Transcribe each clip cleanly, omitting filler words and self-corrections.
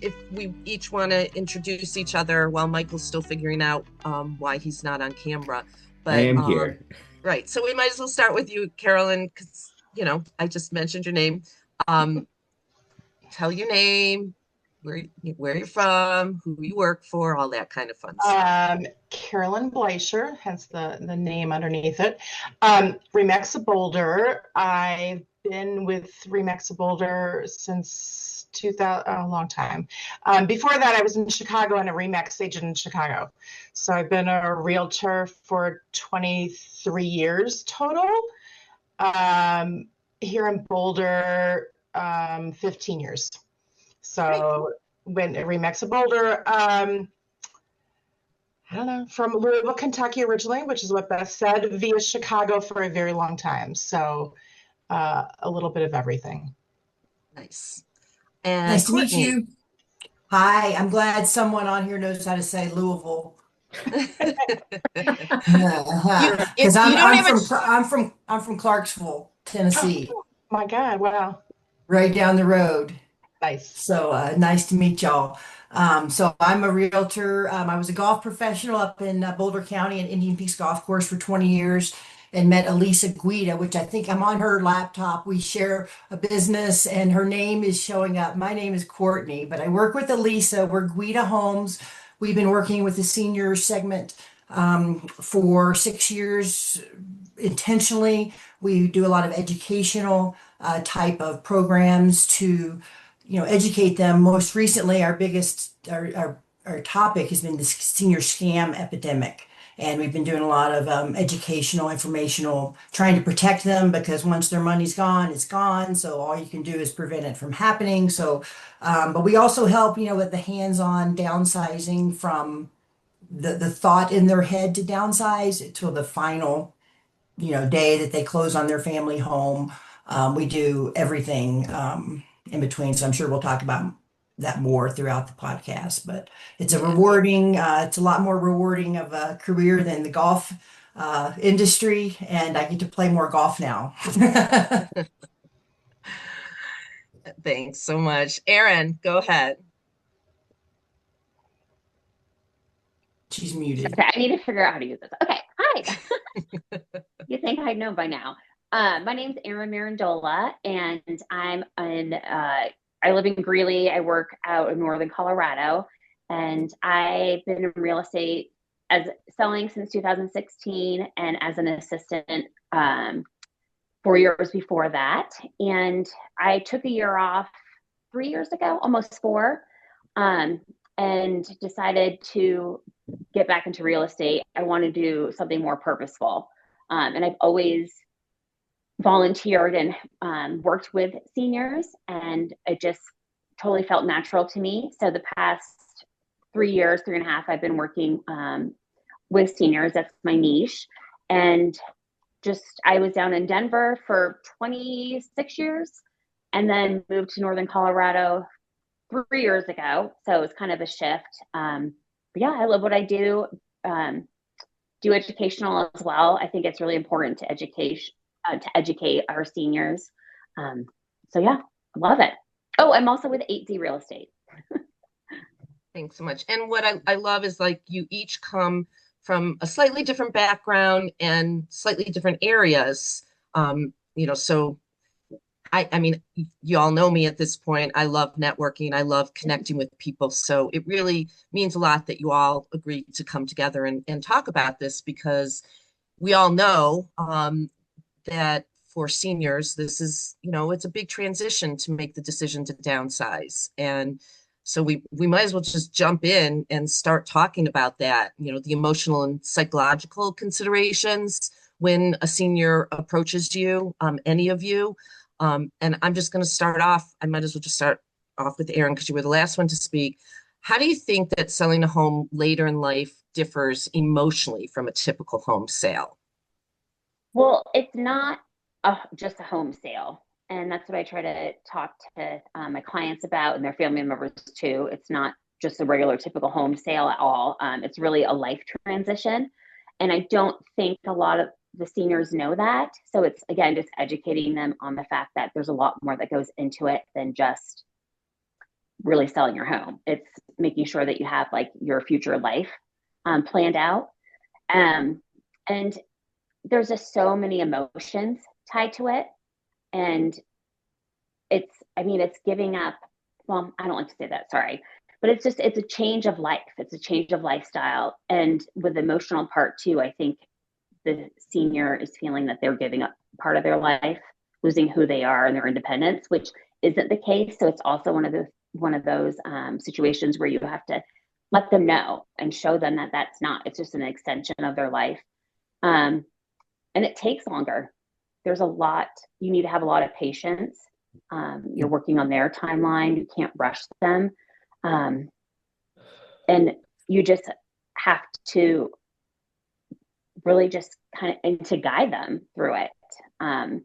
if we each want to introduce each other while Michael's still figuring out why he's not on camera. I But am here. right, so we might as well start with you, Carolyn, because I just mentioned your name. Um, Tell your name, where you're from, who you work for, all that kind of fun stuff. Carolyn Bleischer, hence the name underneath it. Remaxa Boulder. I've been with Remaxa Boulder since 2000, a long time. Before that, I was in Chicago and a Remax agent in Chicago. So I've been a realtor for 23 years total. Here in Boulder, 15 years. Great. So when Remaxa Boulder, I don't know, from Louisville, Kentucky originally, which is what Beth said, via Chicago for a very long time. So a little bit of everything. Nice. And Nice to meet Courtney. you. Hi, I'm glad someone on here knows how to say Louisville. You Because you don't have I'm from Clarksville, Tennessee, Oh, my God, wow. right down the road. Nice. So nice to meet y'all. So I'm a realtor. I was a golf professional up in Boulder County and Indian Peaks Golf Course for 20 years and met Elisa Guida, which I think I'm on her laptop. We share a business and her name is showing up. My name is Courtney, but I work with Elisa. We're Guida Homes. We've been working with the senior segment for 6 years intentionally. We do a lot of educational type of programs to educate them. Most recently, our topic has been the senior scam epidemic. And we've been doing a lot of educational, informational, trying to protect them because once their money's gone, it's gone. So all you can do is prevent it from happening. So, but we also help, with the hands-on downsizing from the thought in their head to downsize till the final, day that they close on their family home. We do everything in between. So I'm sure we'll talk about that more throughout the podcast. But it's a rewarding, it's a lot more rewarding of a career than the golf industry. And I get to play more golf now. Thanks so much. Erin, go ahead. She's muted. Okay, I need to figure out how to use this. Okay, hi. You think I'd know by now. My name's Erin Mirandola, and I live in Greeley. I work out in northern Colorado, and I've been in real estate as selling since 2016 and as an assistant 4 years before that. And I took a year off 3 years ago, almost four, and decided to get back into real estate. I want to do something more purposeful. And I've always volunteered and worked with seniors, and it just totally felt natural to me. So the past 3 years, 3.5, I've been working with seniors. That's my niche. And I was down in Denver for 26 years and then moved to Northern Colorado 3 years ago. So it's kind of a shift. But yeah, I love what I do. Do educational as well. I think it's really important to educate our seniors. So yeah, love it. Oh, I'm also with 8Z Real Estate. Thanks so much. And what I love is like you each come from a slightly different background and slightly different areas. So I mean, you all know me at this point. I love networking. I love connecting with people. So it really means a lot that you all agreed to come together and talk about this because we all know that for seniors, this is, it's a big transition to make the decision to downsize. And so we might as well just jump in and start talking about that, the emotional and psychological considerations when a senior approaches you, any of you. And I'm just going to start off. I might as well just start off with Erin because you were the last one to speak. How do you think that selling a home later in life differs emotionally from a typical home sale? Well, it's not just a home sale. And that's what I try to talk to my clients about and their family members too. It's not just a regular typical home sale at all. It's really a life transition. And I don't think a lot of the seniors know that. So it's, again, just educating them on the fact that there's a lot more that goes into it than just really selling your home. It's making sure that you have like your future life planned out. And there's just so many emotions tied to it. And it's giving up. Well, I don't like to say that, sorry. But it's a change of life. It's a change of lifestyle. And with the emotional part too, I think the senior is feeling that they're giving up part of their life, losing who they are and their independence, which isn't the case. So it's also one of those situations where you have to let them know and show them that that's not. It's just an extension of their life, and it takes longer. There's a lot. You need to have a lot of patience. You're working on their timeline. You can't rush them, and you just have to really just kind of and to guide them through it, and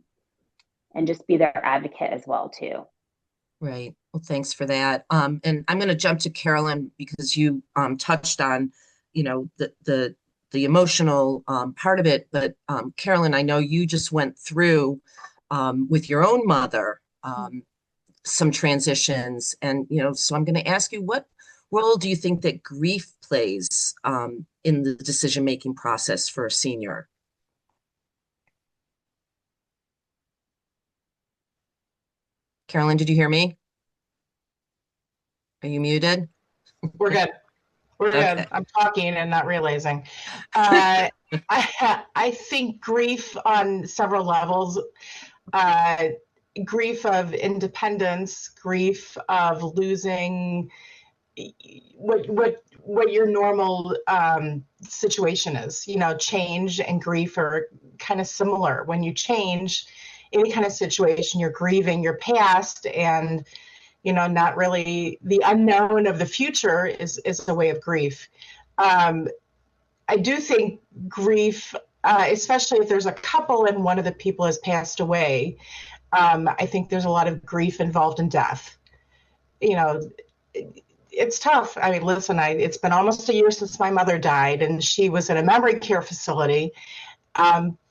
just be their advocate as well too. Right. Well, thanks for that. And I'm going to jump to Carolyn because you touched on, the emotional part of it. But Carolyn, I know you just went through with your own mother some transitions, and so I'm going to ask you, what role do you think that grief plays in the decision-making process for a senior? Carolyn, did you hear me? Are you muted? We're good. We're Okay. good. I'm talking and not realizing. I think grief on several levels. Grief of independence, grief of losing what your normal situation is. Change and grief are kind of similar. When you change any kind of situation, you're grieving your past, and not really the unknown of the future is a way of grief. I do think grief, especially if there's a couple and one of the people has passed away, I think there's a lot of grief involved in death. It's tough. I mean, listen, it's been almost a year since my mother died, and she was in a memory care facility.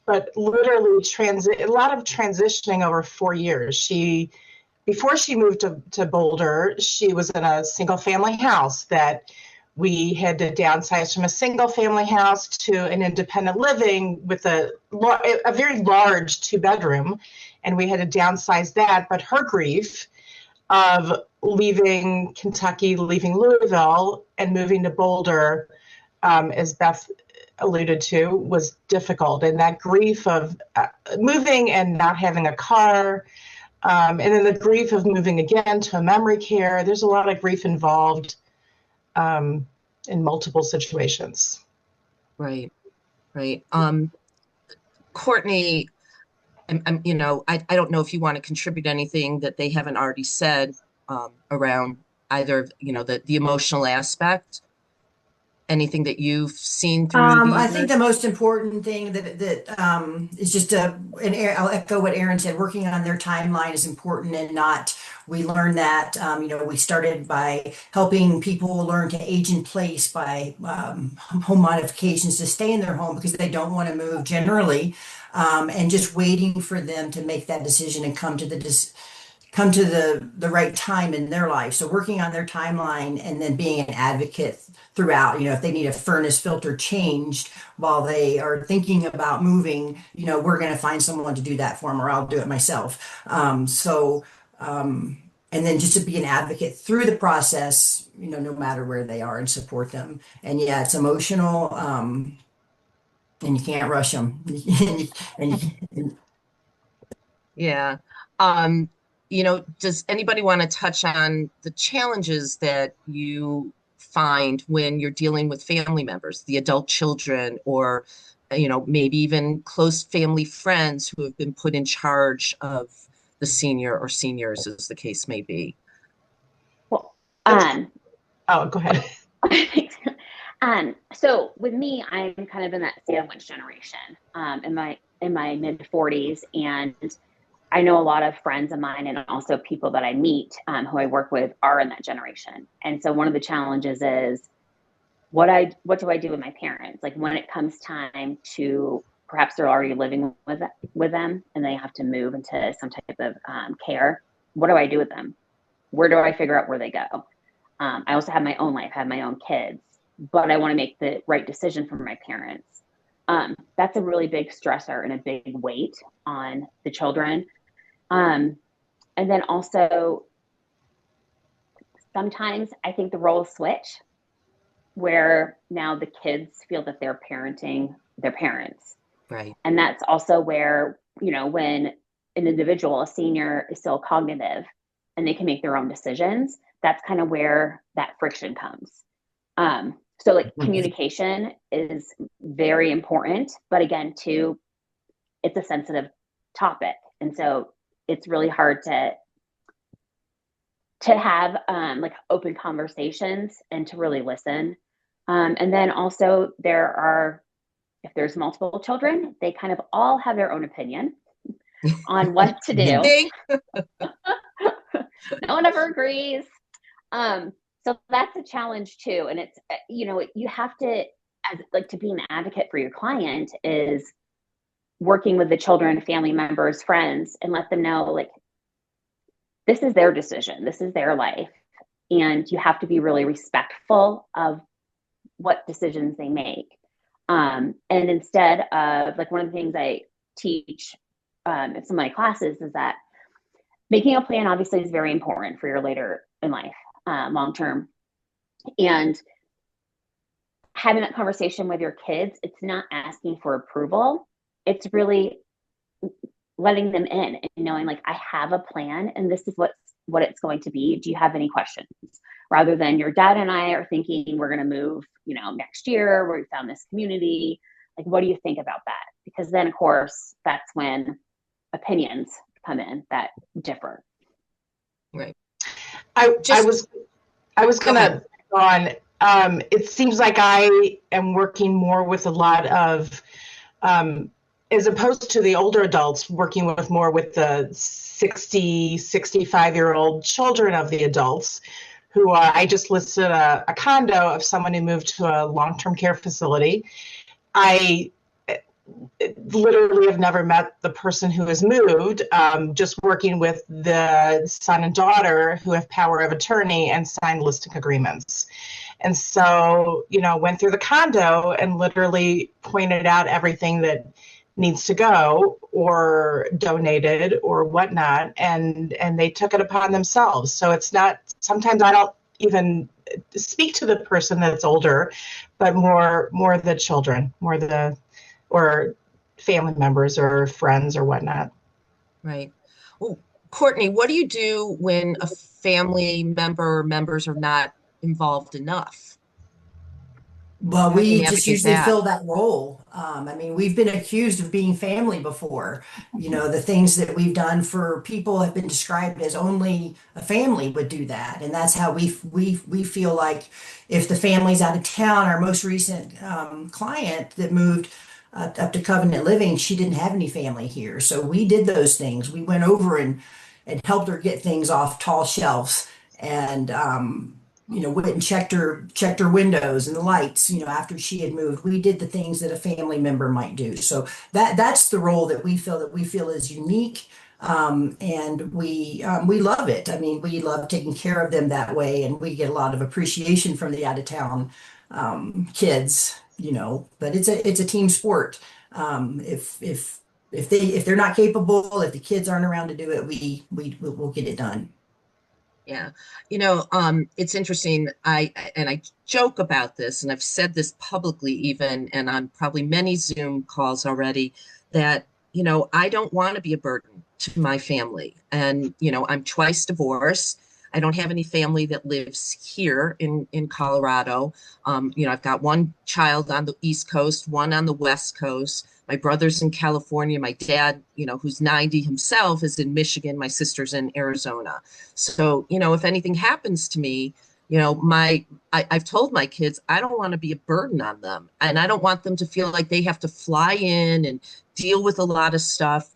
But literally a lot of transitioning over 4 years. Before she moved to Boulder, she was in a single family house that we had to downsize from a single family house to an independent living with a very large 2-bedroom. And we had to downsize that. But her grief of leaving Kentucky, leaving Louisville, and moving to Boulder, as Beth alluded to, was difficult. And that grief of moving and not having a car, and then the grief of moving again to a memory care. There's a lot of grief involved in multiple situations. Right. Courtney, I don't know if you want to contribute anything that they haven't already said around either, the emotional aspect, anything that you've seen through the I think years. the most important thing that is just I'll echo what Erin said. Working on their timeline is important, and not. We learned that we started by helping people learn to age in place by home modifications to stay in their home because they don't want to move generally, and just waiting for them to make that decision and come to the right time in their life. So working on their timeline and then being an advocate throughout, if they need a furnace filter changed while they are thinking about moving, we're going to find someone to do that for them, or I'll do it myself. And then just to be an advocate through the process, no matter where they are, and support them. And yeah, it's emotional, and you can't rush them. and Yeah. Does anybody want to touch on the challenges that you find when you're dealing with family members, the adult children, or, maybe even close family friends who have been put in charge of the senior or seniors, as the case may be? Well, Oh, go ahead. So with me, I'm kind of in that sandwich generation, in my mid 40s, and I know a lot of friends of mine and also people that I meet who I work with are in that generation. And so one of the challenges is what do I do with my parents? Like when it comes time to perhaps they're already living with them and they have to move into some type of care. What do I do with them? where do I figure out where they go? I also have my own life, I have my own kids, but I want to make the right decision for my parents. That's a really big stressor and a big weight on the children. And then also, sometimes I think the roles switch where now the kids feel that they're parenting their parents. Right. And that's also where, when an individual, a senior, is still cognitive and they can make their own decisions, that's kind of where that friction comes. So like communication is very important, but again, too, it's a sensitive topic. And so it's really hard to have like open conversations and to really listen. And then also if there's multiple children, they kind of all have their own opinion on what to do. No one ever agrees. So that's a challenge too. And it's, you have to, to be an advocate for your client is working with the children, family members, friends, and let them know, like, this is their decision. This is their life. And you have to be really respectful of what decisions they make. And instead of, like, one of the things I teach in some of my classes is that making a plan obviously is very important for your later in life, long term. And having that conversation with your kids, it's not asking for approval. It's really letting them in and knowing, like, I have a plan and this is what it's going to be. Do you have any questions? Rather than your dad and I are thinking we're going to move, next year, where we found this community. Like, what do you think about that? Because then, of course, that's when opinions come in that differ. Right. I was gonna go on. It seems like I am working more with a lot of, as opposed to the older adults, working more with the 60, 65-year-old children of the adults who I just listed a condo of someone who moved to a long-term care facility. I literally have never met the person who has moved, just working with the son and daughter who have power of attorney and signed listing agreements. And so, went through the condo and literally pointed out everything that needs to go or donated or whatnot, and they took it upon themselves. So it's not, sometimes I don't even speak to the person that's older, but more the children, or family members or friends or whatnot. Right. Well, Courtney, what do you do when a family member or members are not involved enough? Well, How do you we just navigate usually that? fill that role. I mean, we've been accused of being family before. The things that we've done for people have been described as only a family would do that, and that's how we feel like if the family's out of town. Our most recent client that moved up to Covenant Living, she didn't have any family here, so we did those things. We went over and helped her get things off tall shelves, and went and checked her windows and the lights, after she had moved. We did the things that a family member might do. So that's the role that we feel is unique. And we love it. I mean, we love taking care of them that way, and we get a lot of appreciation from the out of town kids, but it's a team sport. If they're not capable, if the kids aren't around to do it, we'll get it done. Yeah. It's interesting. I joke about this, and I've said this publicly even, and on probably many Zoom calls already, that, I don't want to be a burden to my family. And, I'm twice divorced. I don't have any family that lives here in Colorado. I've got one child on the East Coast, one on the West Coast. My brother's in California. My dad, who's 90 himself, is in Michigan. My sister's in Arizona. So, if anything happens to me, I've told my kids I don't want to be a burden on them, and I don't want them to feel like they have to fly in and deal with a lot of stuff.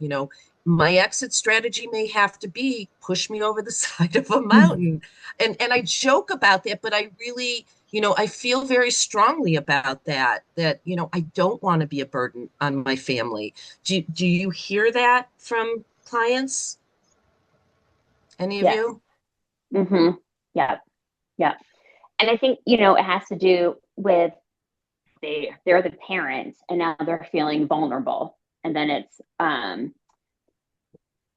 My exit strategy may have to be push me over the side of a mountain, and I joke about that, but I really, I feel very strongly about that. I don't want to be a burden on my family. Do you hear that from clients? Any of Yes. you? Mm-hmm. Yeah. Yeah. And I think, it has to do with they're the parents and now they're feeling vulnerable. And then it's again,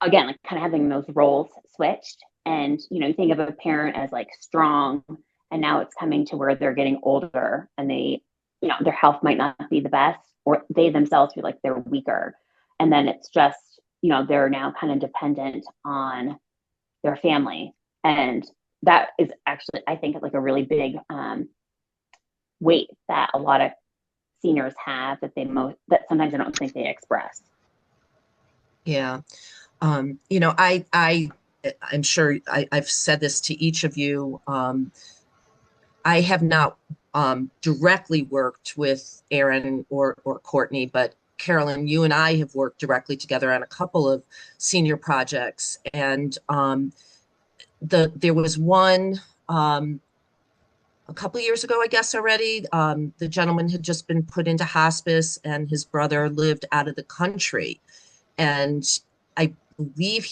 like kind of having those roles switched. And, you think of a parent as like strong, and now it's coming to where they're getting older and their health might not be the best, or they themselves feel like they're weaker. And then it's just, they're now kind of dependent on their family. And that is actually, I think, like a really big weight that a lot of seniors have that sometimes I don't think they express. Yeah. I'm sure I've said this to each of you. I have not directly worked with Aaron or Courtney, but Carolyn, you and I have worked directly together on a couple of senior projects. And there was one a couple of years ago, I guess already. The gentleman had just been put into hospice, and his brother lived out of the country. And I believe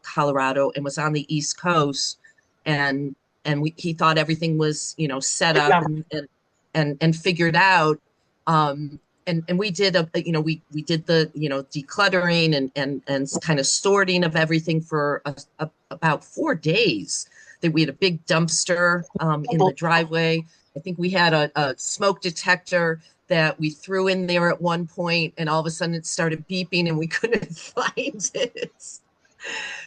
Colorado and was on the East Coast, and he thought everything was set up and figured out. And we did we did the decluttering and kind of sorting of everything for about 4 days. That we had a big dumpster in the driveway. I think we had a smoke detector that we threw in there at one point, and all of a sudden it started beeping and we couldn't find it.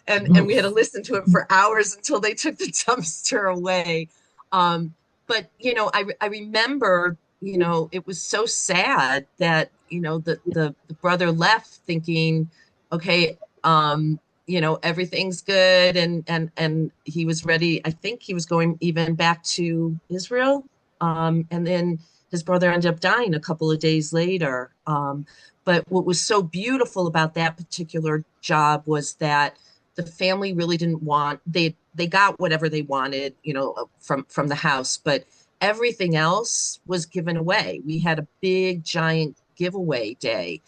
And we had to listen to it for hours until they took the dumpster away. But I remember, it was so sad that, the brother left thinking, okay, everything's good, and he was ready. I think he was going even back to Israel. And then his brother ended up dying a couple of days later. But what was so beautiful about that particular job was that the family really didn't want, they got whatever they wanted, from the house, but everything else was given away. We had a big giant giveaway day,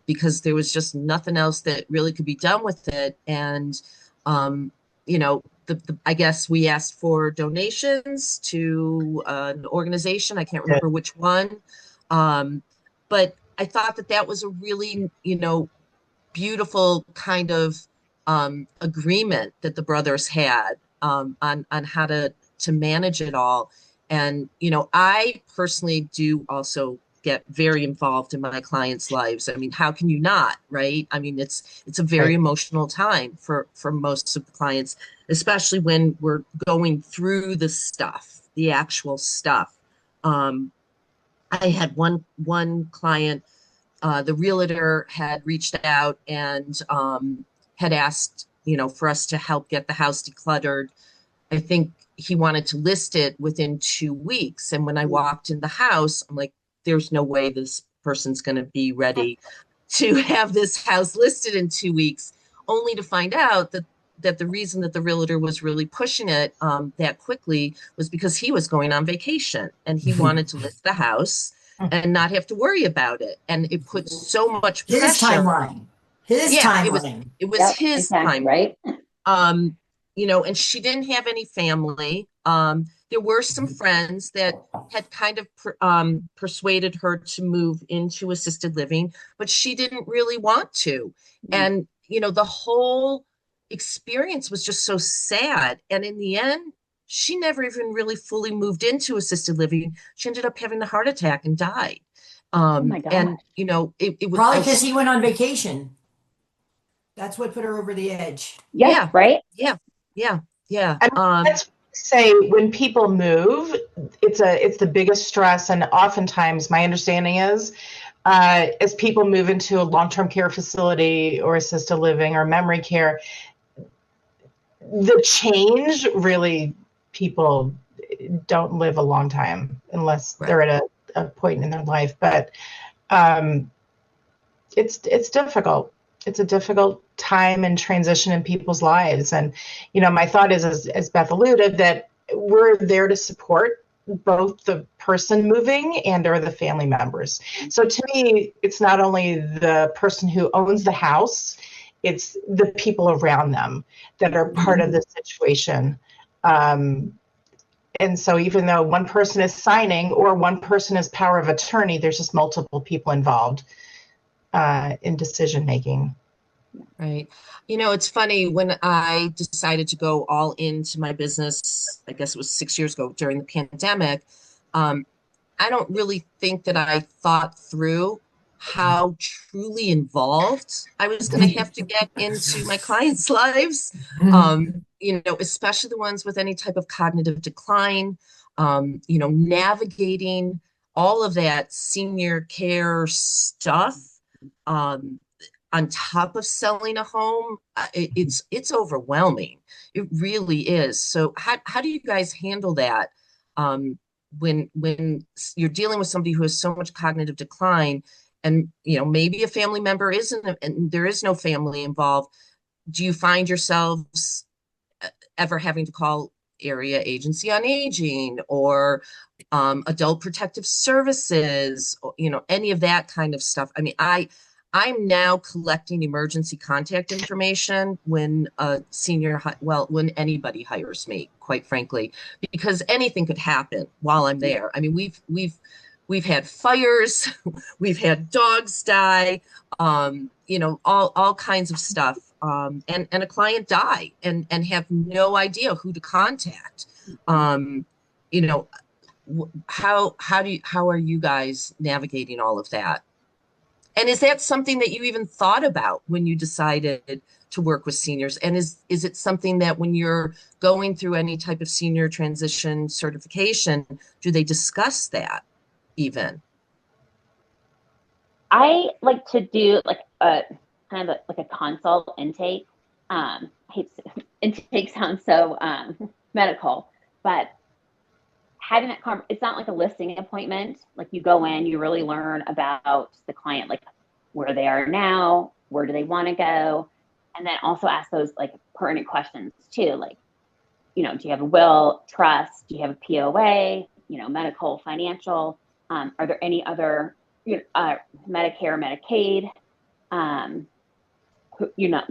because there was just nothing else that really could be done with it. And you know, I guess we asked for donations to an organization. I can't remember which one. But I thought that was a really, beautiful kind of agreement that the brothers had, on how to manage it all. And, I personally do also get very involved in my clients' lives. I mean, how can you not, right? I mean, it's a very emotional time for most of the clients, especially when we're going through the stuff, the actual stuff. I had one client, the realtor had reached out and had asked, for us to help get the house decluttered. I think he wanted to list it within 2 weeks. And when I walked in the house, I'm like, there's no way this person's going to be ready to have this house listed in 2 weeks, only to find out that the reason that the realtor was really pushing it that quickly was because he was going on vacation and he wanted to list the house and not have to worry about it. And it put so much His pressure. timeline. His Yeah, timeline. it was Yep, his exactly, time. right? And she didn't have any family. There were some friends that had kind of persuaded her to move into assisted living, but she didn't really want to. And, the whole experience was just so sad. And in the end, she never even really fully moved into assisted living. She ended up having a heart attack and died. Oh my gosh. And, it was Probably because he went on vacation. That's what put her over the edge. Yeah, right? Yeah. I mean, let's say when people move, it's the biggest stress, and oftentimes my understanding is, as people move into a long-term care facility or assisted living or memory care, the change really, people don't live a long time unless they're at a point in their life. But it's difficult. It's a difficult time and transition in people's lives. And, my thought is, as Beth alluded, that we're there to support both the person moving or the family members. So to me, it's not only the person who owns the house it's the people around them that are part of the situation. And so even though one person is signing or one person is power of attorney, there's just multiple people involved in decision making. Right. It's funny when I decided to go all into my business, I guess it was 6 years ago during the pandemic. Um, I don't really think that I thought through how truly involved I was going to have to get into my clients' lives. Especially the ones with any type of cognitive decline, navigating all of that senior care stuff. Um, on top of selling a home, it's overwhelming. It really is. So how do you guys handle that when you're dealing with somebody who has so much cognitive decline, and maybe a family member isn't, and there is no family involved? Do you find yourselves ever having to call area agency on aging or adult protective services, or, any of that kind of stuff? I mean, I'm now collecting emergency contact information when when anybody hires me, quite frankly, because anything could happen while I'm there. I mean, we've had fires, we've had dogs die, all kinds of stuff, and a client die and have no idea who to contact. Um, you know, how are you guys navigating all of that? And is that something that you even thought about when you decided to work with seniors? And is it something that when you're going through any type of senior transition certification, do they discuss that even? I like to do like a kind of like a consult intake. Intake sounds so medical, but having that it's not like a listing appointment. Like you go in, you really learn about the client, like where they are now, where do they want to go, and then also ask those like pertinent questions too, like do you have a will, trust, do you have a POA, medical, financial, are there any other Medicare, Medicaid,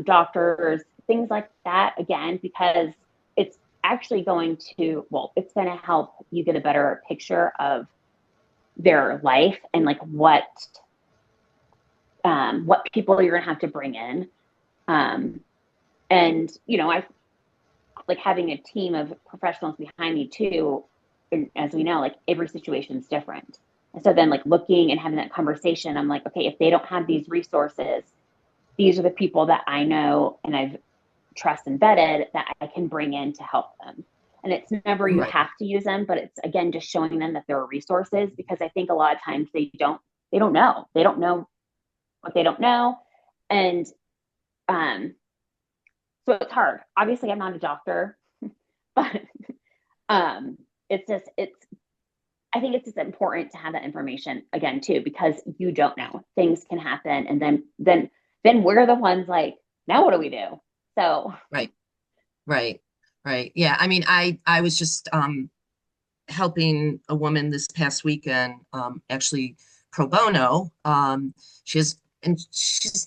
doctors, things like that, again, because it's actually it's going to help you get a better picture of their life and like what people you're going to have to bring in. And, I like having a team of professionals behind me too. And as we know, like every situation is different. And so then like looking and having that conversation, I'm like, okay, if they don't have these resources, these are the people that I know and I've trust and vetted that I can bring in to help them. And it's never you Right. have to use them, but it's again just showing them that there are resources, because I think a lot of times they don't know. They don't know what they don't know. And so it's hard. Obviously I'm not a doctor, but I think it's just important to have that information again too, because you don't know. Things can happen, and then we're the ones like, now what do we do? So Right. Right. Right. Yeah. I mean, I was just helping a woman this past weekend, actually pro bono. And she's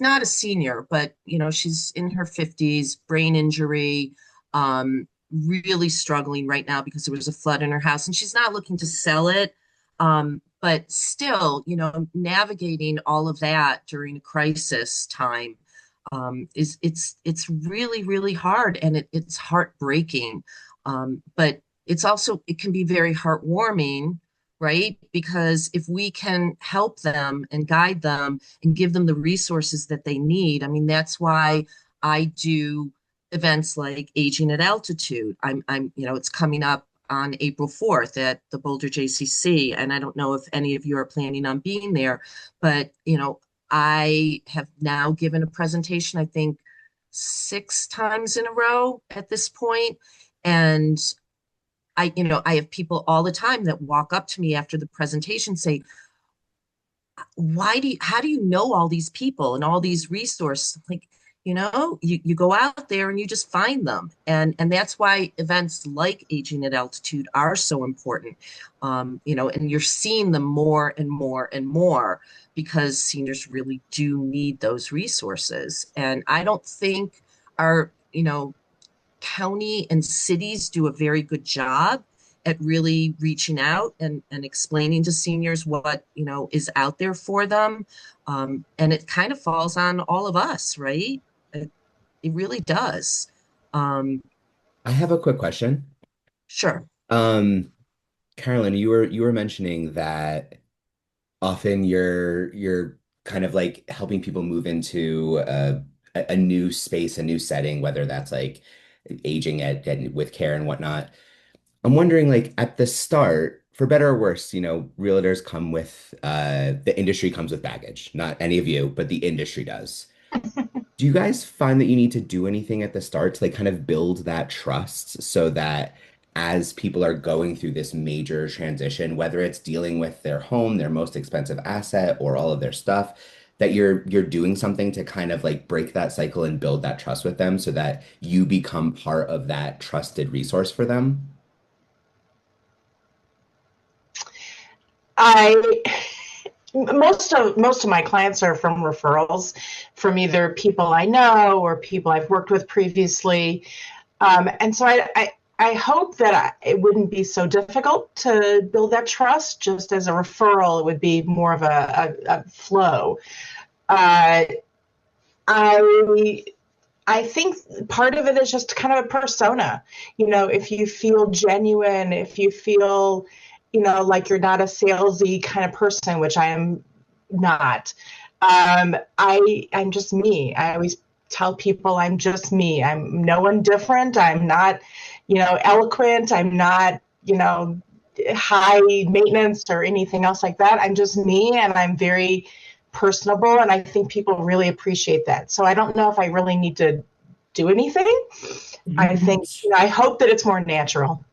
not a senior, but she's in her 50s, brain injury, really struggling right now because there was a flood in her house, and she's not looking to sell it. But still, navigating all of that during a crisis time, it's really, really hard, and it's heartbreaking. But it can be very heartwarming, right? Because if we can help them and guide them and give them the resources that they need, I mean, that's why I do events like Aging at Altitude. It's coming up on April 4th at the Boulder JCC, and I don't know if any of you are planning on being there, but I have now given a presentation, I think 6 times in a row at this point, and I have people all the time that walk up to me after the presentation say, how do you know all these people and all these resources? Like, you go out there and you just find them. And that's why events like Aging at Altitude are so important. And you're seeing them more and more and more because seniors really do need those resources. And I don't think our, county and cities do a very good job at really reaching out and explaining to seniors what, is out there for them. And it kind of falls on all of us, right? It really does. Um, I have a quick question. sure. Um, Carolyn, you were mentioning that often you're kind of like helping people move into a new space, a new setting, whether that's like aging with care and whatnot. I'm wondering, like at the start, for better or worse, realtors come with the industry comes with baggage. Not any of you, but the industry does. Do you guys find that you need to do anything at the start to like kind of build that trust so that as people are going through this major transition, whether it's dealing with their home, their most expensive asset, or all of their stuff, that you're doing something to kind of like break that cycle and build that trust with them so that you become part of that trusted resource for them? I most of my clients are from referrals from either people I know or people I've worked with previously. And so I hope that it wouldn't be so difficult to build that trust. Just as a referral, it would be more of a flow. Uh, I I think part of it is just kind of a persona. If you feel genuine, if you feel, like you're not a salesy kind of person, which I am not. I'm just me. I always tell people I'm just me. I'm no one different. I'm not, eloquent. I'm not, high maintenance or anything else like that. I'm just me, and I'm very personable, and I think people really appreciate that. So I don't know if I really need to do anything. I think, I hope that it's more natural.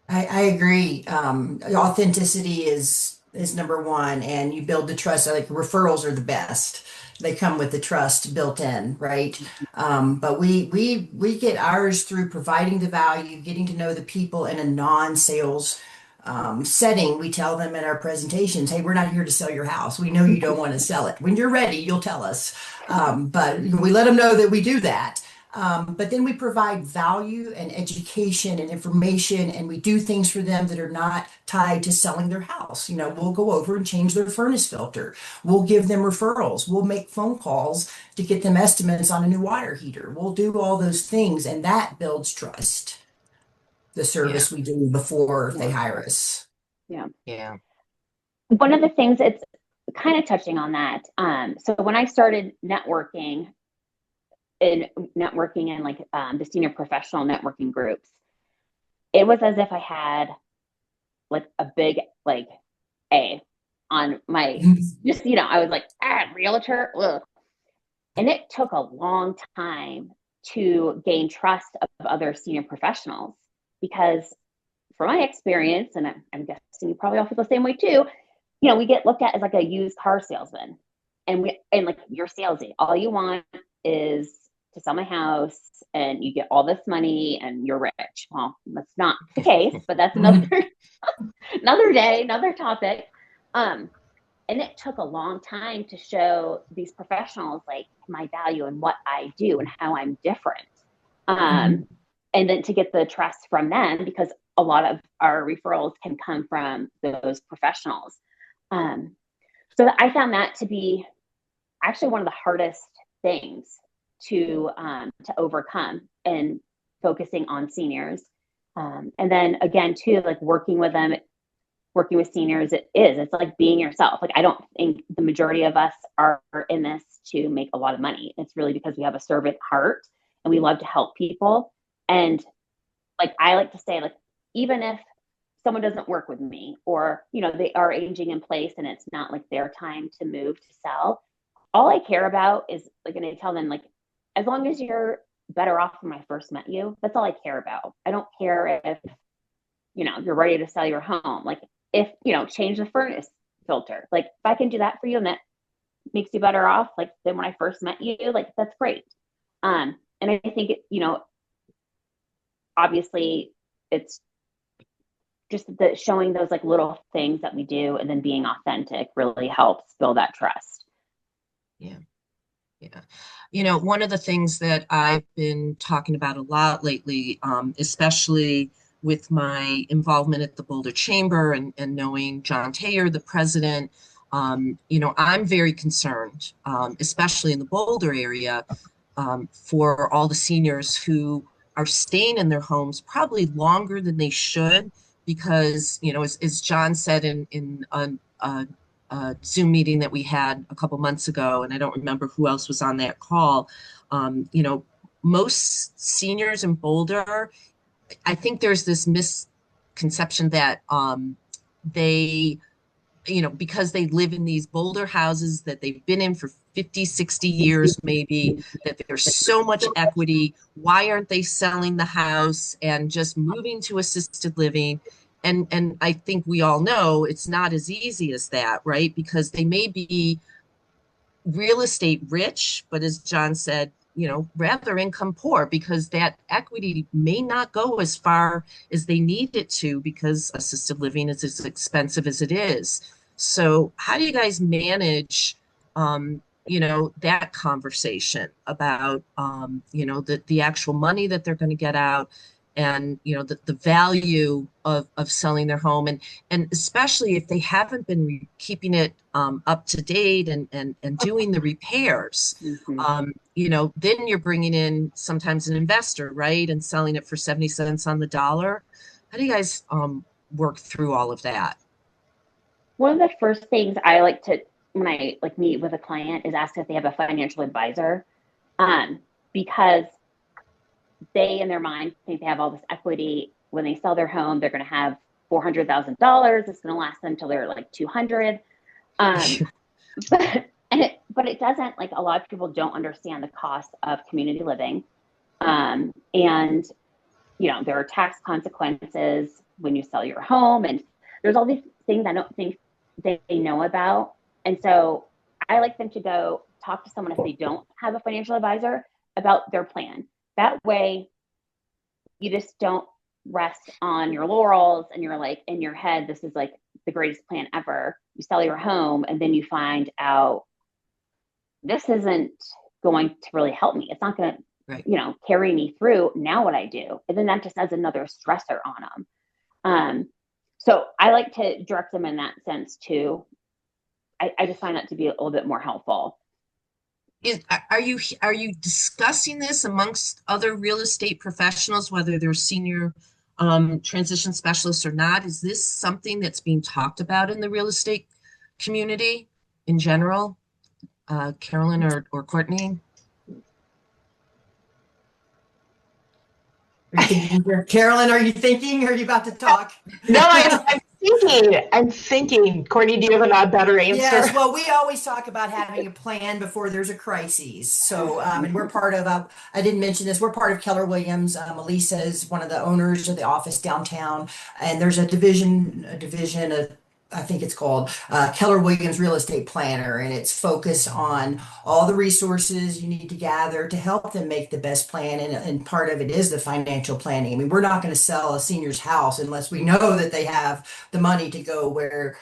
I agree. Authenticity is number one, and you build the trust. Like referrals are the best. They come with the trust built in, right? But we get ours through providing the value, getting to know the people in a non-sales setting. We tell them in our presentations, "Hey, we're not here to sell your house. We know you don't want to sell it. When you're ready, you'll tell us." But we let them know that we do that. But then we provide value and education and information, and we do things for them that are not tied to selling their house. We'll go over and change their furnace filter. We'll give them referrals. We'll make phone calls to get them estimates on a new water heater. We'll do all those things, and that builds trust. The Yeah. service we do before they Yeah. hire us. Yeah. Yeah. One of the things, it's kind of touching on that. So when I started networking in like the senior professional networking groups, it was as if I had like a big like A on my just I was like realtor, ugh. And it took a long time to gain trust of other senior professionals because from my experience, and I'm guessing you probably all feel the same way too, we get looked at as like a used car salesman, and like you're salesy. All you want is to sell my house, and you get all this money, and you're rich. Well, that's not the case, but that's another day, another topic. And it took a long time to show these professionals like my value and what I do and how I'm different. And then to get the trust from them, because a lot of our referrals can come from those professionals. So I found that to be actually one of the hardest things to overcome and focusing on seniors. And then again, too, like working with seniors, it's like being yourself. Like, I don't think the majority of us are in this to make a lot of money. It's really because we have a servant heart and we love to help people. And like, I like to say, like, even if someone doesn't work with me, or, they are aging in place and it's not like their time to move to sell, all I care about is like, and I tell them, like, as long as you're better off when I first met you, that's all I care about. I don't care if, you're ready to sell your home. Like, if, change the furnace filter, like if I can do that for you, and that makes you better off like than when I first met you, like that's great. And I think obviously it's just the showing those like little things that we do and then being authentic really helps build that trust. Yeah. Yeah. One of the things that I've been talking about a lot lately, especially with my involvement at the Boulder Chamber and knowing John Taylor, the president, I'm very concerned, especially in the Boulder area, for all the seniors who are staying in their homes probably longer than they should because, as John said in a Zoom meeting that we had a couple months ago, and I don't remember who else was on that call. Most seniors in Boulder, I think there's this misconception that they, because they live in these Boulder houses that they've been in for 50, 60 years, maybe, that there's so much equity. Why aren't they selling the house and just moving to assisted living? And I think we all know it's not as easy as that, right? Because they may be real estate rich, but as John said, rather income poor because that equity may not go as far as they need it to because assisted living is as expensive as it is. So how do you guys manage, that conversation about, the actual money that they're going to get out and, the value of selling their home and especially if they haven't been keeping it up to date and doing the repairs, Mm-hmm. then you're bringing in sometimes an investor, right, and selling it for 70 cents on the dollar. How do you guys work through all of that? One of the first things I like to when I like meet with a client is ask if they have a financial advisor, um, because they in their mind think they have all this equity. When they sell their home, they're going to have $400,000. It's going to last them until they're like 200. Um, but it doesn't. Like a lot of people don't understand the cost of community living, and there are tax consequences when you sell your home, and there's all these things I don't think they know about. And so I like them to go talk to someone if they don't have a financial advisor about their plan. That way, you just don't rest on your laurels and you're like in your head, this is like the greatest plan ever. You sell your home and then you find out this isn't going to really help me. It's not going to, Right. Carry me through. Now what I do, and then that just adds another stressor on them. So I like to direct them in that sense too. I just find that to be a little bit more helpful. Are you discussing this amongst other real estate professionals, whether they're senior transition specialists or not? Is this something that's being talked about in the real estate community in general? Carolyn or Courtney? Carolyn, are you thinking? Or are you about to talk? No, I'm thinking. I'm thinking. Courtney, do you have a better answer? Yes, well, we always talk about having a plan before there's a crisis. So, and we're part of, I didn't mention this, we're part of Keller Williams. Elisa is one of the owners of the office downtown. And there's a division, I think it's called Keller Williams Real Estate Planner, and it's focused on all the resources you need to gather to help them make the best plan. And part of it is the financial planning. I mean, we're not going to sell a senior's house unless we know that they have the money to go where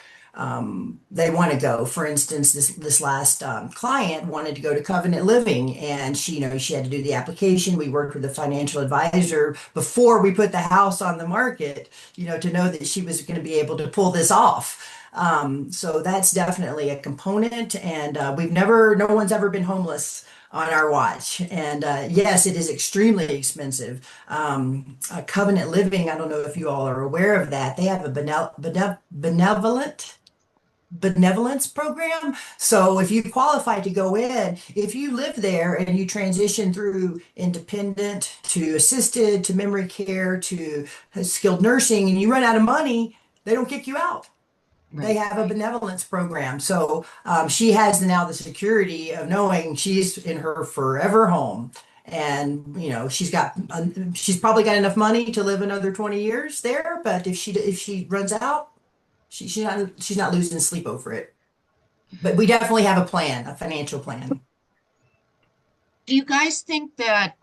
they want to go. For instance, this last client wanted to go to Covenant Living, and she had to do the application. We worked with a financial advisor before we put the house on the market, to know that she was going to be able to pull this off. So that's definitely a component, and no one's ever been homeless on our watch. And yes, it is extremely expensive. Covenant Living, I don't know if you all are aware of that. They have a benevolence program. So if you qualify to go in, if you live there and you transition through independent to assisted to memory care to skilled nursing and you run out of money, they don't kick you out. They have a benevolence program. So she has now the security of knowing she's in her forever home. And she's probably got enough money to live another 20 years there. But if she runs out, she's not losing sleep over it. But we definitely have a plan, a financial plan. Do you guys think that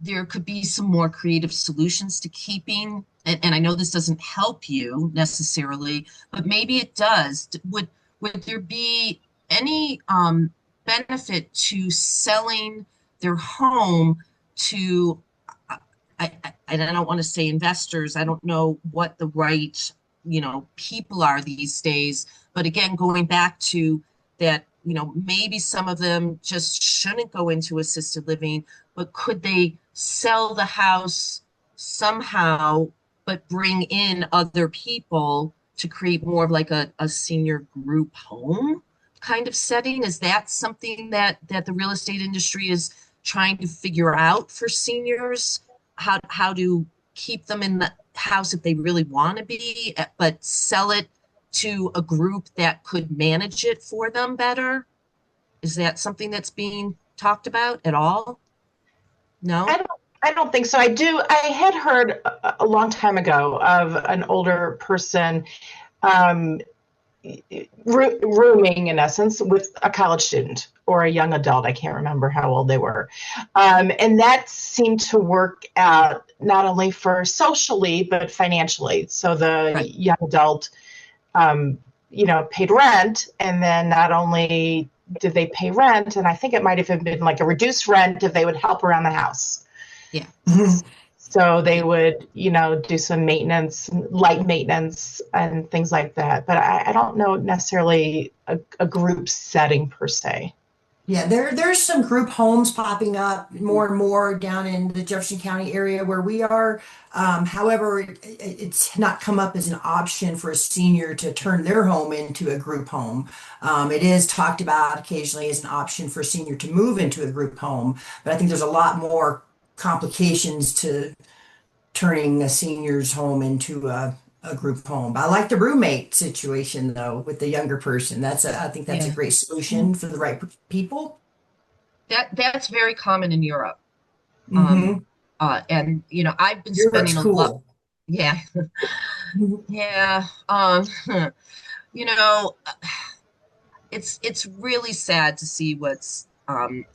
there could be some more creative solutions to keeping, and I know this doesn't help you necessarily, but maybe it does. Would there be any benefit to selling their home to, I don't want to say investors. I don't know what the right, people are these days. But again, going back to that, maybe some of them just shouldn't go into assisted living, but could they sell the house somehow, but bring in other people to create more of like a senior group home kind of setting? Is that something that the real estate industry is trying to figure out for seniors? How to keep them in the house if they really want to be, but sell it to a group that could manage it for them better? Is that something that's being talked about at all? I No? don't, I don't think so. I had heard a long time ago of an older person um, rooming in essence with a college student or a young adult. I can't remember how old they were. And that seemed to work out not only for socially, but financially. So the Right. young adult, um, paid rent. And then not only did they pay rent, and I think it might have been like a reduced rent if they would help around the house. Yeah. So they would, do some maintenance, light maintenance, and things like that. But I don't know necessarily a group setting per se. Yeah, there's some group homes popping up more and more down in the Jefferson County area where we are. However, it's not come up as an option for a senior to turn their home into a group home. It is talked about occasionally as an option for a senior to move into a group home, but I think there's a lot more complications to turning a senior's home into a group home. I like the roommate situation though with the younger person. I think that's a Yeah. great solution for the right people. That's very common in Europe. Um, Hmm. and I've been Europe's spending a lot. cool. Yeah. Yeah. You know, it's really sad to see what's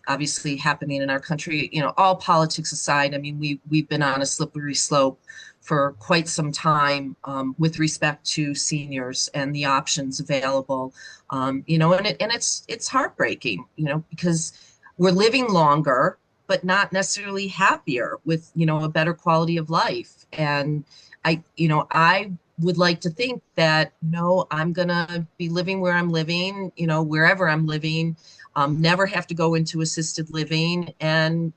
obviously happening in our country. All politics aside, I mean, we've been on a slippery slope for quite some time with respect to seniors and the options available. And it's heartbreaking, because we're living longer, but not necessarily happier with a better quality of life. And I would like to think that, I'm gonna be living where I'm living, wherever I'm living, never have to go into assisted living and,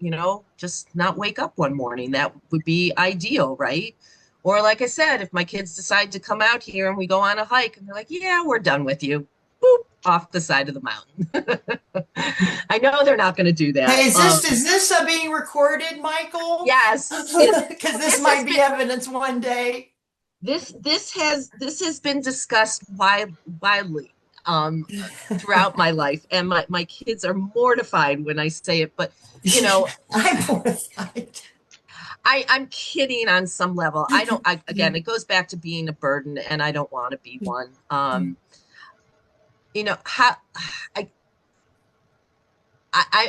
just not wake up one morning. That would be ideal, right? Or like I said, if my kids decide to come out here and we go on a hike and they're like, yeah, we're done with you. Boop, off the side of the mountain. I know they're not going to do Hey, that. is this being recorded, Michael? Yes, Because this this has might be been evidence one day. this has been discussed widely um, throughout my life, and my kids are mortified when I say it. But you know, I'm horrified. I'm kidding on some level. I don't. Again, it goes back to being a burden, and I don't want to be one. How I.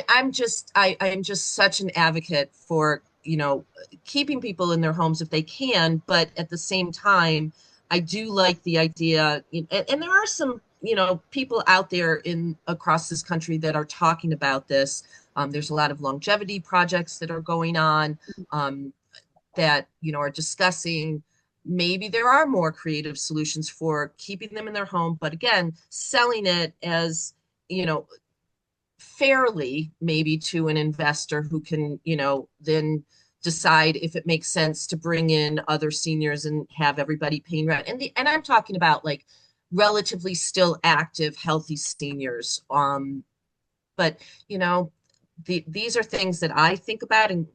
I'm just such an advocate for, keeping people in their homes if they can, but at the same time, I do like the idea, and there are some, people out there in across this country that are talking about this. There's a lot of longevity projects that are going on, that, are discussing maybe there are more creative solutions for keeping them in their home, but again, selling it as, you know, fairly maybe to an investor who can, then decide if it makes sense to bring in other seniors and have everybody paying rent. And I'm talking about like relatively still active, healthy seniors. But these are things that I think about and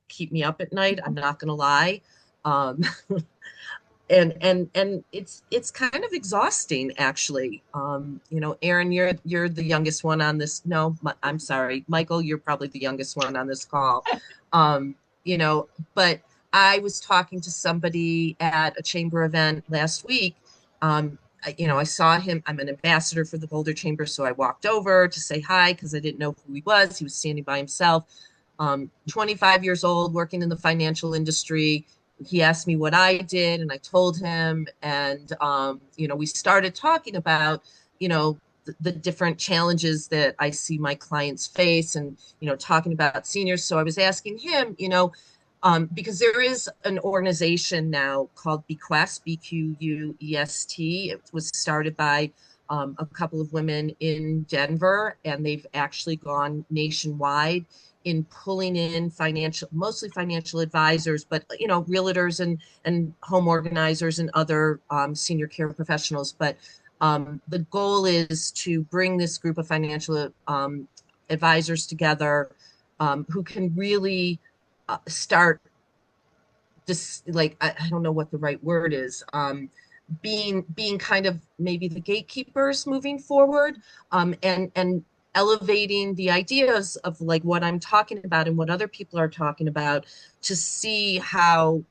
keep me up at night. I'm not gonna lie. Um, and it's kind of exhausting actually. Aaron, you're the youngest one on this. No, I'm sorry, Michael, you're probably the youngest one on this call. um but I was talking to somebody at a chamber event last week, I saw him. I'm an ambassador for the Boulder Chamber, so I walked over to say hi because I didn't know who he was. He was standing by himself. 25 years old, working in the financial industry. He asked me what I did, and I told him. And we started talking about, the different challenges that I see my clients face, and talking about seniors. So I was asking him, because there is an organization now called Bequest, Bequest. It was started by a couple of women in Denver, and they've actually gone nationwide in pulling in mostly financial advisors, but realtors and home organizers and other senior care professionals. But the goal is to bring this group of financial advisors together, who can really start this, like, I don't know what the right word is, being kind of maybe the gatekeepers moving forward, and elevating the ideas of like what I'm talking about and what other people are talking about, to see how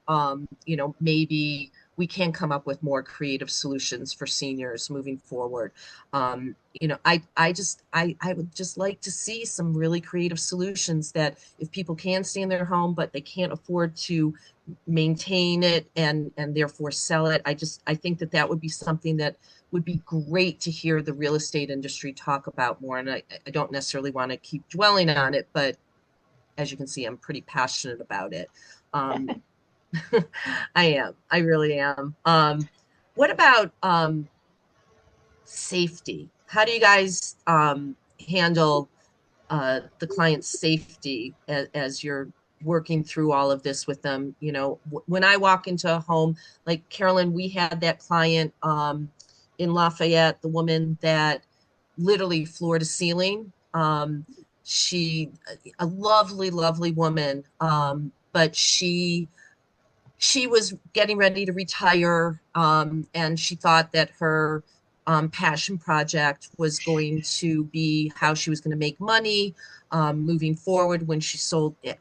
maybe we can come up with more creative solutions for seniors moving forward. I would just like to see some really creative solutions that if people can stay in their home but they can't afford to maintain it and therefore sell it. I think that would be something that would be great to hear the real estate industry talk about more. And I don't necessarily want to keep dwelling on it, but as you can see, I'm pretty passionate about it. I really am. What about safety? How do you guys handle the client's safety as you're working through all of this with them? When I walk into a home, like Carolyn, we had that client in Lafayette, the woman that literally floor to ceiling. She, a lovely, lovely woman, but she was getting ready to retire, and she thought that her passion project was going to be how she was going to make money moving forward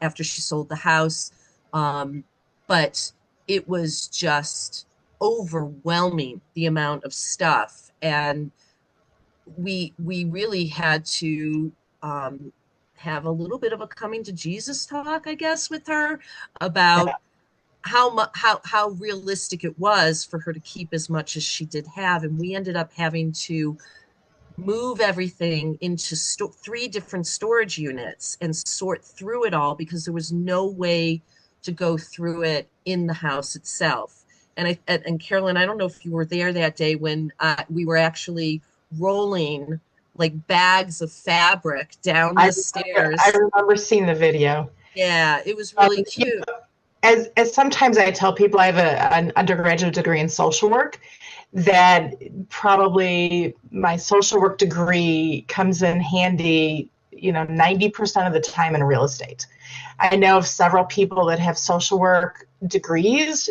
after she sold the house. But it was just overwhelming, the amount of stuff. And we really had to have a little bit of a coming to Jesus talk, I guess, with her about how realistic it was for her to keep as much as she did have. And we ended up having to move everything into 3 different storage units and sort through it all, because there was no way to go through it in the house itself. And Carolyn, I don't know if you were there that day when we were actually rolling like bags of fabric down the stairs. I remember seeing the video. Yeah, it was really cute. As sometimes I tell people, I have an undergraduate degree in social work, that probably my social work degree comes in handy, 90% of the time in real estate. I know of several people that have social work degrees,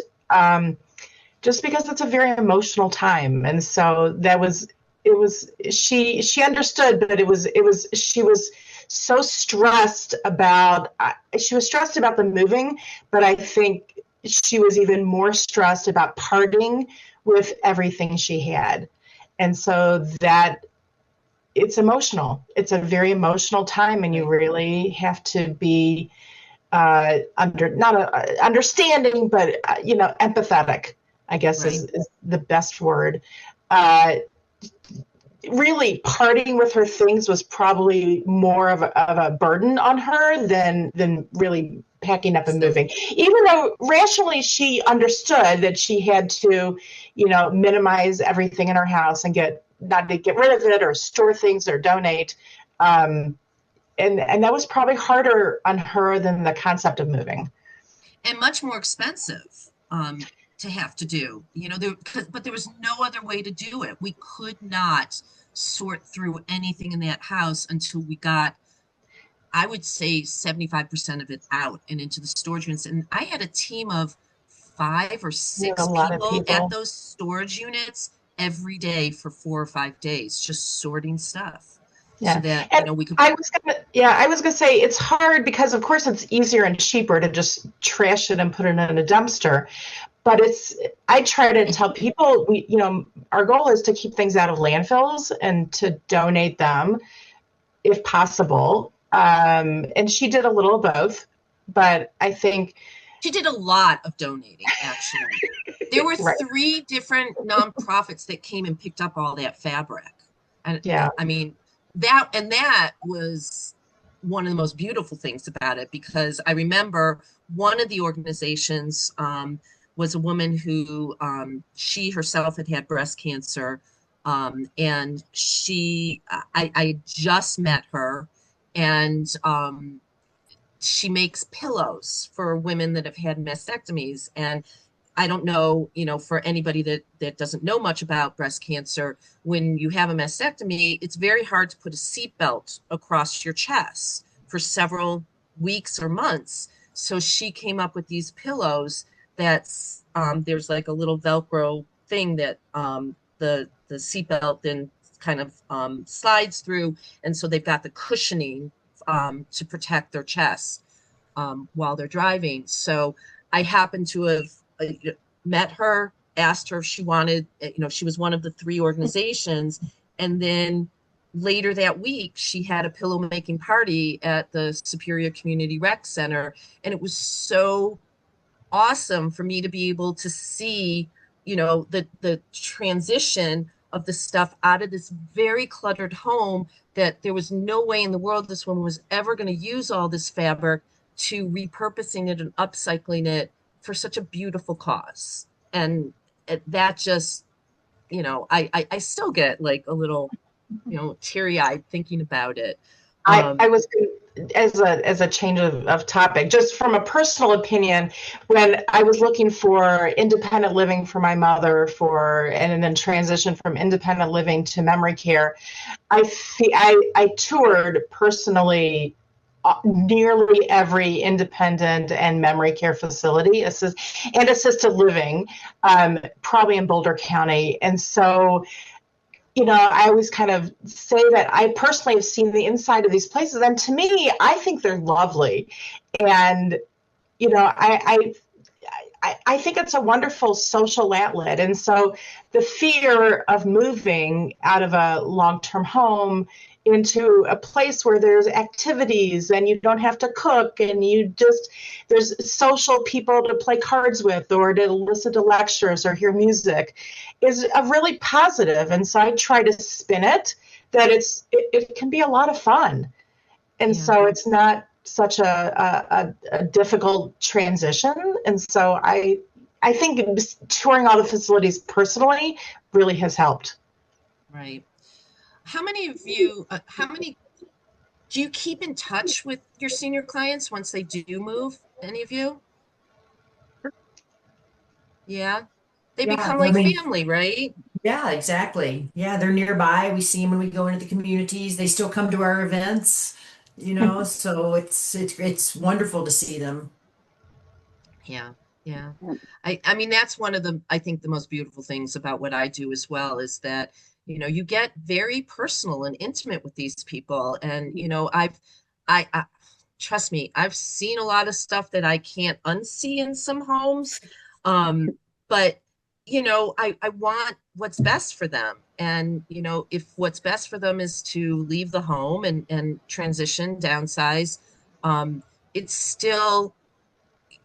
just because it's a very emotional time. And so she understood, but she was so stressed about the moving, but I think she was even more stressed about parting with everything she had. And so that it's emotional. It's a very emotional time, and you really have to be understanding, but empathetic, I guess, right, is the best word. Really, parting with her things was probably more of a burden on her than really packing up and moving. Even though rationally she understood that she had to, minimize everything in her house and not to get rid of it or store things or donate. And that was probably harder on her than the concept of moving. And much more expensive to have to do, but there was no other way to do it. We could not sort through anything in that house until we got, I would say, 75% of it out and into the storage units. And I had a team of 5 or 6 people at those storage units every day for 4 or 5 days, just sorting stuff. Yeah. So that, we could. I was gonna say it's hard because of course it's easier and cheaper to just trash it and put it in a dumpster. but I try to tell people, our goal is to keep things out of landfills and to donate them if possible. And she did a little of both, but I think She did a lot of donating, actually. There were right. three different nonprofits that came and picked up all that fabric. And Yeah. I mean, that was one of the most beautiful things about it, because I remember one of the organizations was a woman who she herself had had breast cancer. And I just met her, and she makes pillows for women that have had mastectomies. And I don't know, for anybody that doesn't know much about breast cancer, when you have a mastectomy, it's very hard to put a seatbelt across your chest for several weeks or months. So she came up with these pillows that's there's like a little Velcro thing that the seatbelt then kind of slides through, and so they've got the cushioning to protect their chest while they're driving. So I happened to have met her, asked her if she wanted, she was one of the three organizations. And then later that week, she had a pillow making party at the Superior Community Rec Center. And it was so awesome for me to be able to see, the transition of the stuff out of this very cluttered home, that there was no way in the world this woman was ever going to use all this fabric, to repurposing it and upcycling it for such a beautiful cause. And that just, I still get like a little, teary-eyed thinking about it. I was, as a change of topic, just from a personal opinion, when I was looking for independent living for my mother, and then transition from independent living to memory care, I toured personally nearly every independent and memory care facility and assisted living, probably in Boulder County. And so, I always kind of say that I personally have seen the inside of these places, and to me, I think they're lovely. And, I think it's a wonderful social outlet. And so the fear of moving out of a long-term home into a place where there's activities and you don't have to cook, and there's social people to play cards with or to listen to lectures or hear music, is a really positive. And so I try to spin it that it can be a lot of fun. And so it's not such a difficult transition. And so I think touring all the facilities personally really has helped. Right. How many do you keep in touch with your senior clients once they do move? Any of you? Yeah. They Yeah, become I like mean, family, right? yeah, exactly. Yeah, they're nearby. We see them when we go into the communities. They still come to our events, so it's wonderful to see them. Yeah. Yeah. I mean, that's one of I think the most beautiful things about what I do as well, is that, you get very personal and intimate with these people. And, I trust me, I've seen a lot of stuff that I can't unsee in some homes. But, I want what's best for them. And, if what's best for them is to leave the home and transition, downsize, it's still,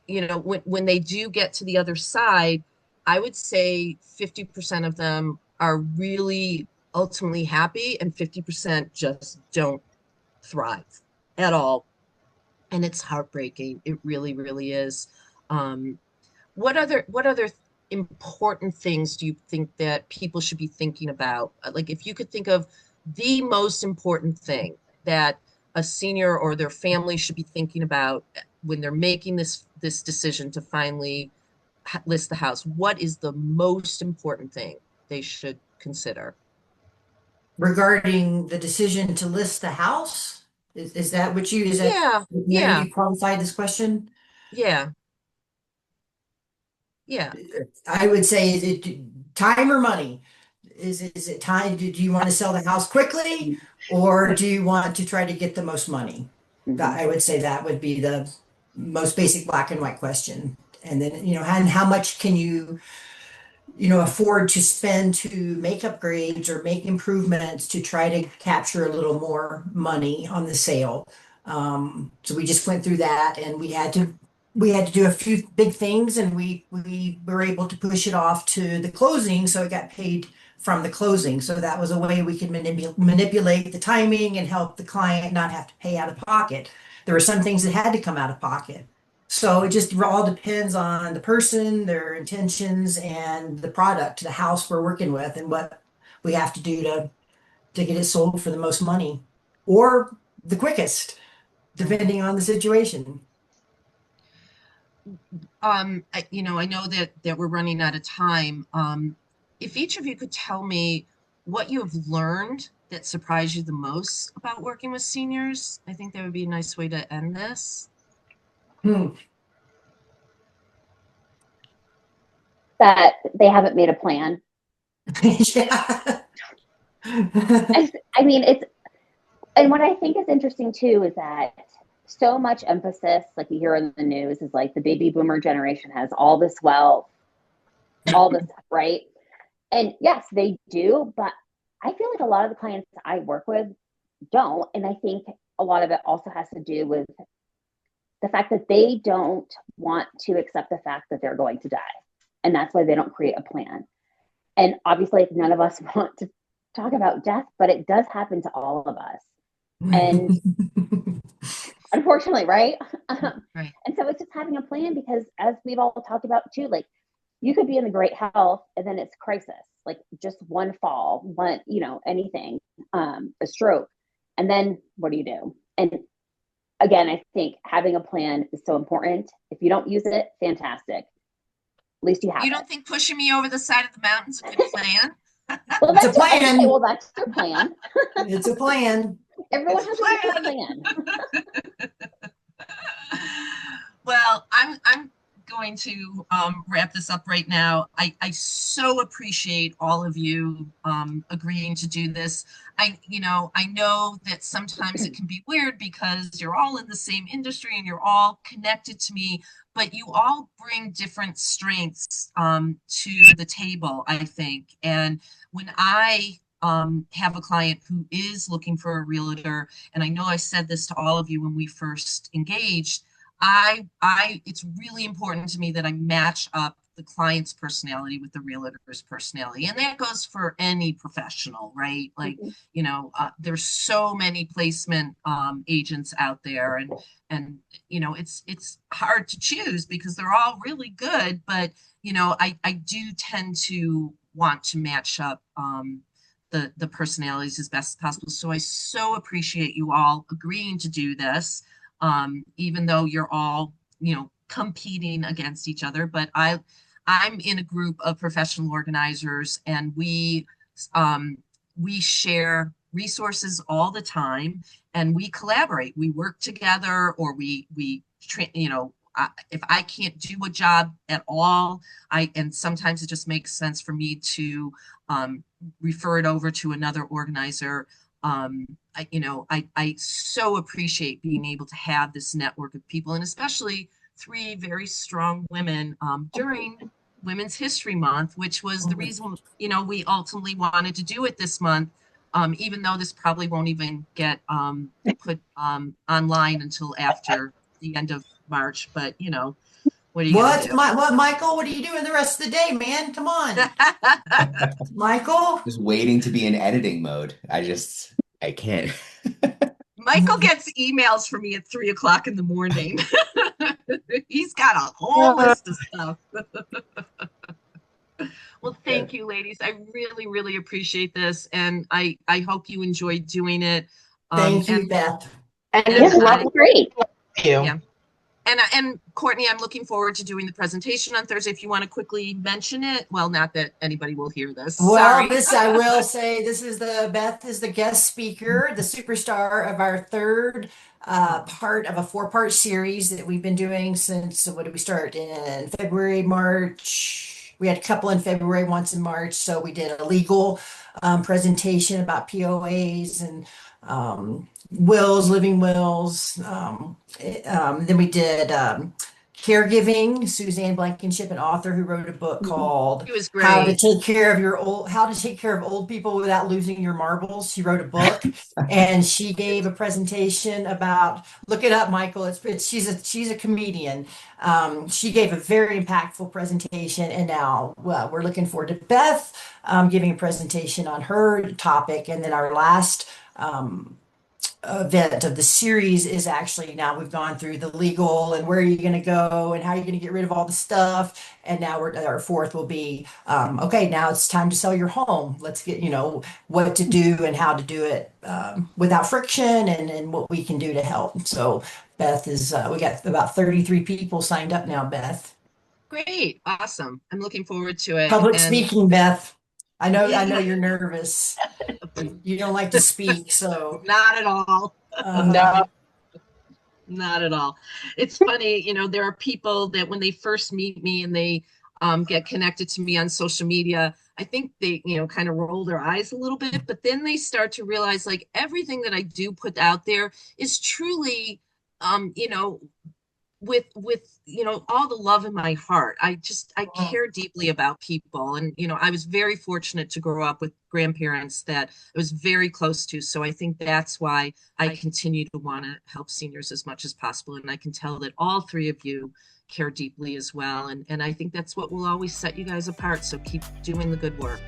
when they do get to the other side, I would say 50% of them are really ultimately happy, and 50% just don't thrive at all. And it's heartbreaking. It really, really is. Um, what other important things do you think that people should be thinking about? Like, if you could think of the most important thing that a senior or their family should be thinking about when they're making this decision to finally list the house, what is the most important thing they should consider? Regarding the decision to list the house, is that is that Yeah, the way yeah, you qualified this question? yeah, yeah. I would say, is it time or money? Is it time? Do you want to sell the house quickly, or do you want to try to get the most money? Mhm. I would say that would be the most basic black and white question. And then, and how much can you afford to spend to make upgrades or make improvements to try to capture a little more money on the sale. So we just went through that, and we had to do a few big things, and we were able to push it off to the closing, so it got paid from the closing. So that was a way we could manipulate the timing and help the client not have to pay out of pocket. There were some things that had to come out of pocket. So it just all depends on the person, their intentions, and the product, the house we're working with, and what we have to do to get it sold for the most money or the quickest, depending on the situation. I know that we're running out of time. If each of you could tell me what you have learned that surprised you the most about working with seniors, I think that would be a nice way to end this. Hmm. That they haven't made a plan. Yeah. I mean, and what I think is interesting too is that so much emphasis, like you hear in the news, is like the baby boomer generation has all this wealth, all this stuff, right? And yes, they do, but I feel like a lot of the clients I work with don't. And I think a lot of it also has to do with the fact that they don't want to accept the fact that they're going to die. And that's why they don't create a plan. And obviously, none of us want to talk about death, but it does happen to all of us. And unfortunately, right? Right. And so it's just having a plan, because as we've all talked about too, like you could be in the great health and then it's crisis, like just one fall, one, anything, a stroke. And then what do you do? And again, I think having a plan is so important. If you don't use it, fantastic. At least you have You it. don't think pushing me over the side of the mountain's a good plan? Well, It's a that's okay. plan. Well, that's your plan. It's a plan. Everyone It's has a a different plan. Well, I'm going to wrap this up right now. I so appreciate all of you agreeing to do this. I know that sometimes it can be weird because you're all in the same industry and you're all connected to me, but you all bring different strengths to the table, I think. And when I have a client who is looking for a realtor, and I know I said this to all of you when we first engaged, it's really important to me that I match up the client's personality with the realtor's personality. And that goes for any professional, right? Like, there's so many placement agents out there, and it's hard to choose because they're all really good, but I do tend to want to match up the personalities as best as possible. So I so appreciate you all agreeing to do this, even though you're all, competing against each other. But I'm in a group of professional organizers, and we share resources all the time, and we collaborate. We work together, or if I can't do a job at all, and sometimes it just makes sense for me to refer it over to another organizer. I so appreciate being able to have this network of people, and especially three very strong women during Women's History Month, which was the reason, we ultimately wanted to do it this month, even though this probably won't even get put online until after the end of March. But, what are you going to do? What, Michael? What are you doing the rest of the day, man? Come on, Michael. Just waiting to be in editing mode. I can't. Michael gets emails from me at 3 o'clock in the morning. He's got a whole list of stuff. Well, thank you, ladies. I really, really appreciate this, and I hope you enjoyed doing it. Thank you, Beth. And it's great. Thank you. Yeah. And Courtney, I'm looking forward to doing the presentation on Thursday. If you want to quickly mention it, well, not that anybody will hear this. Well, Sorry. I will say Beth is the guest speaker, the superstar of our third part of a four-part series that we've been doing since, what did we start in February, March? We had a couple in February, once in March. So we did a legal presentation about POAs and wills, living wills. Then we did caregiving. Suzanne Blankenship, an author who wrote a book called It was How to great. Take Care of Your Old How to Take Care of Old People Without Losing Your Marbles. She wrote a book, and she gave a presentation about, look it up, Michael. She's a comedian. She gave a very impactful presentation, and now we're looking forward to Beth giving a presentation on her topic, and then our last event of the series is actually, now we've gone through the legal and where are you going to go and how are you going to get rid of all the stuff, and now our fourth will be okay, now it's time to sell your home. Let's get, what to do and how to do it without friction, and what we can do to help. So Beth is we got about 33 people signed up now, Beth. Great. Awesome. I'm looking forward to it. Public And speaking, Beth. I know you're nervous. You don't like to speak, so not at all. No. Not at all. It's funny, there are people that when they first meet me and they get connected to me on social media, I think they, kind of roll their eyes a little bit, but then they start to realize like everything that I do put out there is truly, um, you know, with all the love in my heart. I care deeply about people, and I was very fortunate to grow up with grandparents that I was very close to, so I think that's why I continue to want to help seniors as much as possible, and I can tell that all three of you care deeply as well, and I think that's what will always set you guys apart, so keep doing the good work.